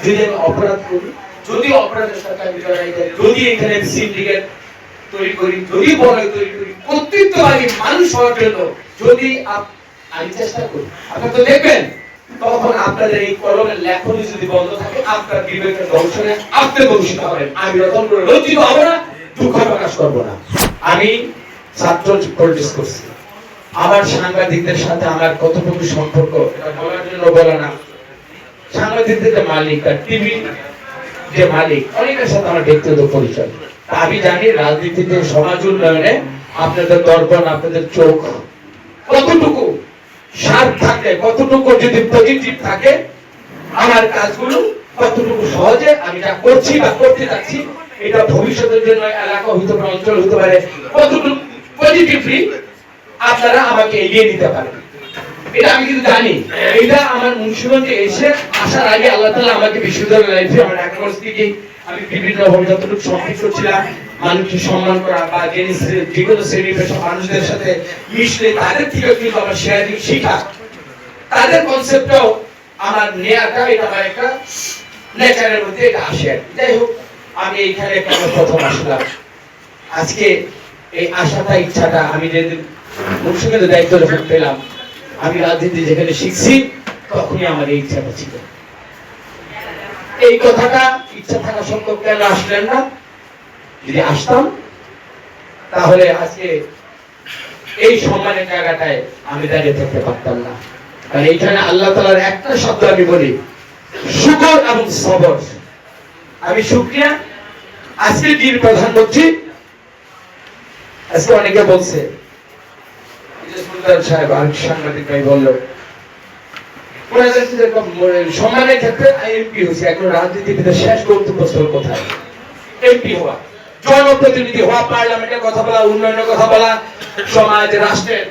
যদি আমি অপরাধ করি, যদি অপরাধের সাথে আমি জড়াই যাই, যদি এখানে সিন্ডিকেট তৈরি করি, যদি বলয় তৈরি করি, কর্তৃত্ববাদী মানুষ হওয়ার জন্য যদি আমি চেষ্টা করি, আপনারা তো দেখবেন তখন আপনাদের এই কলমের লেখনী যদি বন্ধ থাকে, আপনার বিবেকের দংশনে আপনি দংশিত হবেন। আমি রতন করে লজ্জিত হব না, দুঃখ প্রকাশ করবো না। আমি ছাত্র পলিটিক্স করছি, আমার সাংবাদিকদের সাথে আমার কতটুকু সম্পর্ক এটা বলার জন্য বলা না। সাংবাদিকদের যে মালিক আর টিভি যে মালিক, অনেকের সাথে আমার ব্যক্তিগত পরিচয়। আমি জানি রাজনীতিতে সমাজ উন্নয়নে আপনাদের দর্পণ, আপনাদের চোখ কতটুকু শার্প থাকে, কতটুকু যদি পজিটিভ থাকে, আমার কাজগুলো কতটুকু সহজে আমি যা করছি বা করতে যাচ্ছি এটা ভবিষ্যতের জন্য এলাকা হতে পারে, অঞ্চল হতে পারে, কতটুকু পজিটিভলি আপনারা আমাকে এগিয়ে নিতে পারেন, এটা আমি কিন্তু জানি। এটা আমার মুন্সিগঞ্জে এসে আসার আগে আল্লাহ তাআলা আমাকে বিশ্ববিদ্যালয় লাইফে আমার একাদশ থেকে আমি বিভিন্ন ভাবে যতটুকু সম্পৃক্ত ছিলাম, মানুষকে সম্মান করা বা যেগুলো শ্রেণী পেশা মানুষদের সাথে মিশলে তাদের থেকে কিন্তু আমার শেয়ারিং শিখা, তাদের কনসেপ্টটাও আমার নেয়াটা এটা আমার একটা নেচারের মধ্যে এটা আসে। যাই হোক, আমি এইখানে কেন প্রথম আসলাম, আজকে এই আশাটা ইচ্ছাটা আমি যেদিন মুন্সিগঞ্জের দায়িত্ব যখন পেলাম, আমি রাজনীতি যেখানে শিখছি তখনই আমার এই ইচ্ছাটা ছিল। এই কথাটা ইচ্ছা থাকা সত্ত্বেও কেন আসলেন না? যদি আসতাম তাহলে আজকে এই সম্মানের জায়গাটায় আমি দাঁড়িয়ে থাকতে পারতাম না। কারণ এইখানে আল্লাহ তাআলার একটা শব্দ আমি বলি, শুকর এবং সবর। আমি শুকরিয়া আজকে যিনি প্রধানমন্ত্রী, আজকে অনেকে বলছে সুলতান সাহেব আর সাংবাদিক ভাই বললো সম্মানের ক্ষেত্রে এমপি হয়েছে, এখন রাজনীতিবিদের শেষ গন্তব্যস্থল কোথায়? এমপি হওয়া, জনপ্রতিনিধি হওয়া, পার্লামেন্টের কথা বলা, উন্নয়নের কথা বলা, সমাজ রাষ্ট্রের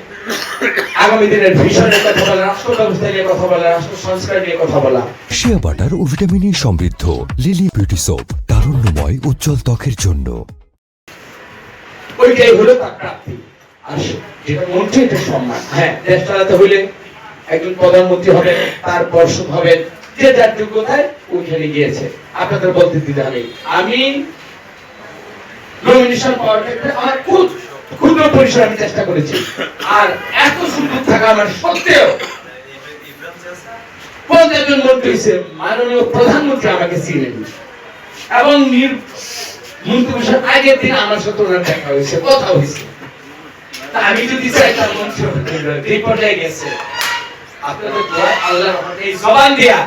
আগামী দিনের ভিশনের কথা বলা, রাষ্ট্র ব্যবস্থা নিয়ে কথা বলা, রাষ্ট্র সংস্কার নিয়ে কথা বলা। শিয়া বাটার ও ভিটামিনে সমৃদ্ধ লিলি বিউটি সোপ, তারুণ্যময় উজ্জ্বল ত্বকের জন্য। ওইটাই হলো তার প্রাপ্তি। আর যেটা মন্ত্রী, এটা সম্মান। হ্যাঁ, দেশ চালাতে হইলে একজন প্রধানমন্ত্রী হবে, তার পর্ষদ হবে, যে যার যোগ্যতায় ওইখানে গিয়েছে, আপনাদের বলতে দিতে হবে। আমি নমিনেশন পাওয়ার ক্ষেত্রে আমার ক্ষুদ্র পরিসরে আমি চেষ্টা করেছি, আর এত সুযোগ থাকা আমার সত্ত্বেও 50 জন মন্ত্রী হয়েছে, মাননীয় প্রধানমন্ত্রী আমাকে চিনেন এবং মন্ত্রী বসার আগের দিন আমার সাথে ওনার দেখা হয়েছে, কথা হয়েছে। তা আমি যদি চাইতাম মন্ত্রী এই পর্যায়ে গেছে, আপনাদের দোয়া আল্লাহর রহমতে এই জবান দিয়া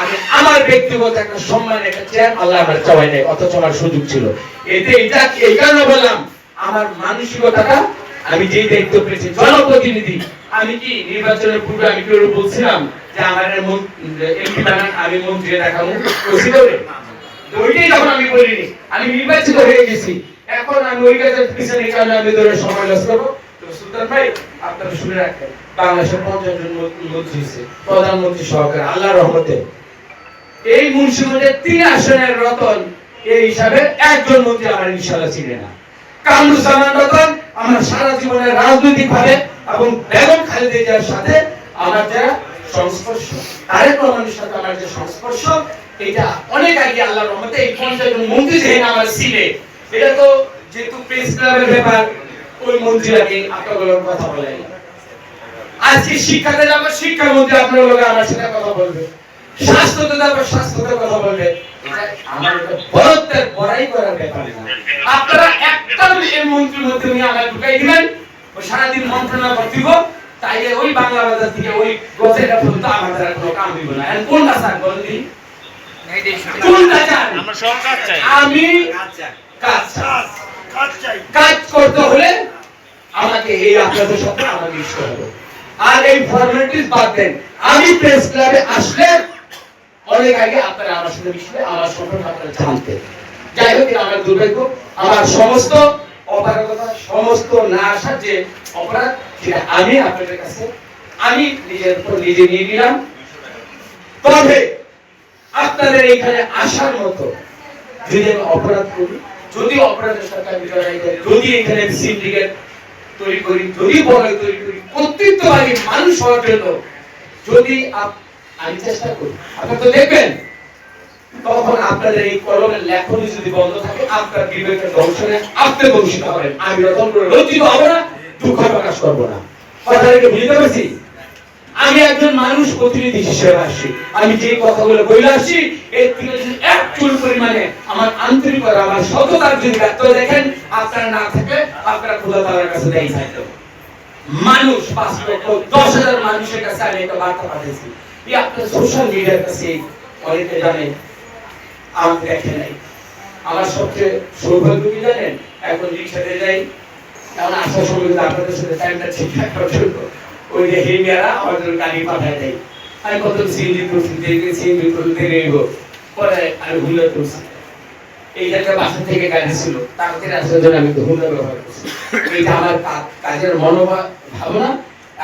আমি আমার ব্যক্তিগত একটা সম্মান, একটা চেয়ার আল্লাহ আমার চাওয়াই নাই, অথচ আমার সুযোগ ছিল। এতে এটা এই কারণে বললাম, আমার মানসিকতাটা আমি যেই দায়িত্ব পেয়েছি জনপ্রতিনিধি, আমি কি নির্বাচনের পূর্বে আমি কেউ বলছিলাম যে আমার এমপি বানান, আমি মন্ত্রী দেখাবো, বলছিল রে? ওইটাই যখন আমি বলিনি, আমি নির্বাচিত হয়ে গেছি, এখন আমি ওই কাজের পিছনে কারণে আমি ধরে সময় লস করবো। সুলতান ভাই, আপনারা শুনে রাখেন, বাংলাদেশের 50 জন মন্ত্রী হয়েছে, প্রধানমন্ত্রী সহকারে আল্লাহর রহমতে এই মুন্সিগঞ্জের 3 আসনের রতন এই হিসাবে একজন মন্ত্রী আমার ইনশাআল্লাহ চিনে না। কামরুজ্জামান রতন আমার সারা জীবনের রাজনৈতিক ভাবে এবং বেগম খালেদা জিয়ার সাথে আমার যে সংস্পর্শ, তারেক রহমানের সাথে আমার যে সংস্পর্শ, এটা অনেক আগে আল্লাহর রহমতে এই 50 জন মন্ত্রী যেহেতু আমার চিনে, এটা তো যেহেতু প্রেস ক্লাবের ব্যাপার, ওই মন্ত্রীরাকে আপনাদের কথা বলেন। আজকে শিক্ষাতে যাবো, শিক্ষামন্ত্রী আপনার লোক আমার সাথে কথা বলবে, স্বাস্থ্যতে যাবো, স্বাস্থ্যতে কথা বলবে। আমার এটা বড়ত্বের বড়াই করার ব্যাপার না। আপনারা একটা এই মন্ত্রীর মধ্যে নিয়ে আমায় ঢুকাই দিবেন, ওই সারাদিন মন্ত্রণালয় ভর্তি হবো, তাইলে ওই বাংলা বাজার থেকে ওই গোছেটা পর্যন্ত আমাদের আর কোনো কাম দিব না। এখন কোনটা স্যার বলেন দিন, কোনটা চান? আমরা সব কাজ চাই। আমি কাজ করতে হলে আমাকে এই আপনাদের সাথে আমাকে মিশতে হবে। আর এই ফর্মালিটিস বাদ দেন, আমি প্রেস ক্লাবে আসলে অনেক আগে আপনারা আমার সাথে মিশলে আমার সম্পর্কে আপনারা জানতেন। যাই হোক, আমার দুর্ভাগ্য, আমার সমস্ত অপারগতা, সমস্ত না আসার যে অপরাধ, সেটা আমি আপনাদের কাছে আমি নিজের উপর নিজে নিয়ে নিলাম। তবে আপনাদের এইখানে আসার মতো যদি আমি অপরাধ করি, যদি অপরাধের সাথে আমি জড়াই যাই, যদি এখানে সিন্ডিকেট তৈরি করি, যদি বলয় তৈরি করি, কর্তৃত্ববাদী মানুষ হওয়ার জন্য যদি আমি চেষ্টা করি, আপনারা তো দেখবেন আপনাদের এই কলমের লেখনী যদি বন্ধ থাকে, আপনার বিবেকের দংশনে আপনি দংশিত হবেন। আমি রতন করে লজ্জিত হব না, দুঃখ প্রকাশ করবো না। কথাটাকে বুঝতে পারছি? আমি একজন মানুষ প্রতিনিধি হিসেবে আসছি। আমি যে কথাগুলো বলে আসছি, এর থেকে যদি এক চুল পরিমাণে আমার আন্তরিকতা, আমার সততার যদি ব্যর্থ দেখেন, আপনারা না থাকলে আপনারা খোদা তাআলার কাছে দায়ী থাকবেন। মানুষ 5 লক্ষ 10,000 মানুষের কাছে আমি একটা বার্তা পাঠিয়েছি। এই আপনার সোশ্যাল মিডিয়ার কাছে অনেকে জানেন, আমাকে দেখে নাই। আমার সবচেয়ে সৌভাগ্য কি জানেন? এখন রিক্সাতে যাই, এখন আসার সময় যদি আপনাদের সাথে টাইমটা ঠিকঠাক পর্যন্ত ওই যে হেমিয়ারা আমাদের গাড়ি পাঠায় দেয়। আমি কত সিএনজি করছি, দেখে সিএনজি করতে নেব, পরে আমি হুন্ডা করছি। এই একটা বাসা থেকে গাড়ি ছিল, তাড়াতাড়ি আসার জন্য আমি হুন্ডা ব্যবহার করছি। এটা আমার কাজের মনোভাব, ভাবনা,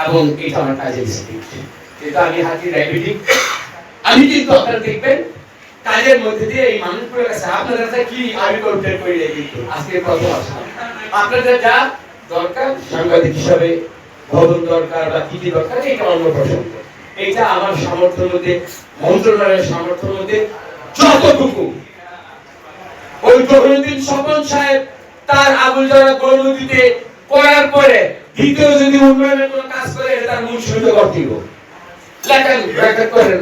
এবং এটা আমার কাজের স্পিরিট। যেটা আমি হাতি ডায়াবেটিক, আমি কিন্তু আপনারা দেখবেন কাজের মধ্যে দিয়ে এই মানুষগুলোর কাছে আপনাদের কাছে কি আমি কন্টেন্ট করে দিই। আজকে কত আসলাম, আপনাদের যা দরকার সাংবাদিক হিসাবে ভবন দরকার বা কি কি দরকার, এটা অন্য প্রসঙ্গ। এটা আমার সামর্থ্যের মধ্যে, মন্ত্রণালয়ের সামর্থ্যের মধ্যে যতটুকু। ওই জহিরুদ্দিন স্বপন সাহেব তার আবুলজরা গৌরনদীতে করার পরে দ্বিতীয় যদি উন্নয়নের কোনো কাজ করে, এটা তার মূল শুরুতে কর্তব্য। লেখেন, রেকর্ড করেন,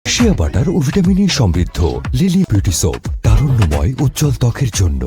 শিয়া বাটার ও ভিটামিন ই সমৃদ্ধ লিলি বিউটি সোপ, তারুণ্যময় উজ্জ্বল ত্বকের জন্য।